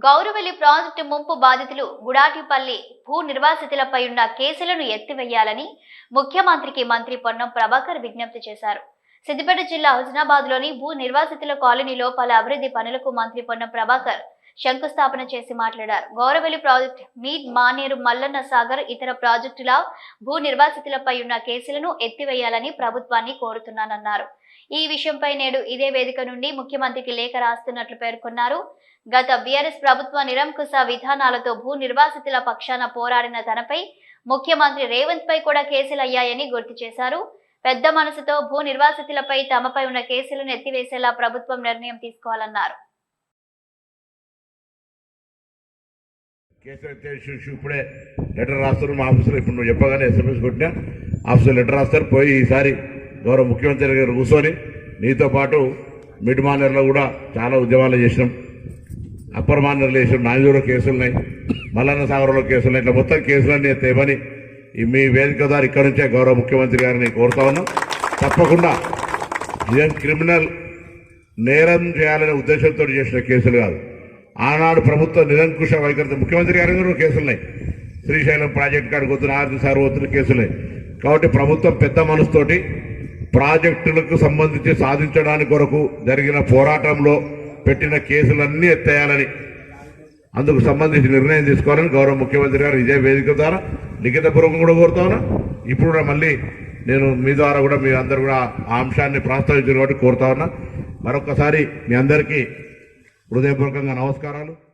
Gouravelli project ముంపు బాధితులు గుడాటిపల్లి భూ నిర్వాసితులపై ఉన్న కేసులను ఎత్తివేయాలని ముఖ్యమంత్రికి మంత్రి పొన్నం ప్రభాకర్ విజ్ఞప్తి చేశారు. సిద్దిపేట జిల్లా హుజనాబాద్లోని భూ నిర్వాసితుల కాలనీలో పలు అభివృద్ధి పనులకు మంత్రి పొన్నం ప్రభాకర్ శంకుస్థాపన చేసి మాట్లాడారు. గౌరవెల్లి ప్రాజెక్టు, మీడ్, మానేరు, మల్లన్న సాగర్ ఇతర ప్రాజెక్టుల భూ నిర్వాసితులపై ఉన్న కేసులను ఎత్తివేయాలని ప్రభుత్వాన్ని కోరుతున్నానన్నారు. ఈ విషయంపై నేడు ఇదే వేదిక నుండి ముఖ్యమంత్రికి లేఖ రాస్తున్నట్లు పేర్కొన్నారు. గత బీఆర్ఎస్ ప్రభుత్వ నిరంకుశ విధానాలతో భూ నిర్వాసితుల పక్షాన పోరాడిన తనపై ముఖ్యమంత్రి రేవంత్ పై కూడా కేసులయ్యాయని గుర్తు చేశారు. పెద్ద మనసుతో భూ నిర్వాసితులపై తమపై ఉన్న కేసులను ఎత్తివేసేలా ప్రభుత్వం నిర్ణయం తీసుకోవాలన్నారు. ఇప్పుడే లెటర్ రాస్తారు మా ఆఫీసులో. ఇప్పుడు నువ్వు చెప్పగానే SMS కొట్టినా ఆఫీసులో లెటర్ రాస్తారు. పోయి ఈసారి గౌరవ ముఖ్యమంత్రి గారు కూర్చొని నీతో పాటు మిడ్ మానర్లో కూడా చాలా ఉద్యమాలు చేసినాం, అప్పర్ మానర్లు చేసినాం, నాయకులో కేసులున్నాయి, మల్లన్న సాగర్లో కేసులున్నాయి. ఇట్లా మొత్తం కేసులన్నీ తేమని మీ వేదిక ద్వారా ఇక్కడ నుంచే గౌరవ ముఖ్యమంత్రి గారిని కోరుతా ఉన్నాం. తప్పకుండా ఇదేం క్రిమినల్ నేరం చేయాలనే ఉద్దేశంతో చేసిన కేసులు కాదు. ఆనాడు ప్రభుత్వ నిరంకుశ వైఖరితో ముఖ్యమంత్రి గారి కూడా కేసులున్నాయి. శ్రీశైలం ప్రాజెక్టు కాడికి వస్తున్న ఆర్థిక సార్వత్రిక కేసులున్నాయి. కాబట్టి ప్రభుత్వం పెద్ద మనసుతోటి ప్రాజెక్టులకు సంబంధించి సాధించడానికి కొరకు జరిగిన పోరాటంలో పెట్టిన కేసులన్నీ ఎత్తేయాలని, అందుకు సంబంధించి నిర్ణయం తీసుకోవాలని గౌరవ ముఖ్యమంత్రి గారు ఇదే వేదిక ద్వారా లిఖితపూర్వకం కూడా కోరుతా ఉన్నా. ఇప్పుడు కూడా మళ్ళీ నేను మీ ద్వారా కూడా మీ అందరూ కూడా ఆ అంశాన్ని ప్రస్తావించారు కాబట్టి కోరుతా ఉన్నా. మరొకసారి మీ అందరికీ హృదయపూర్వకంగా నమస్కారాలు.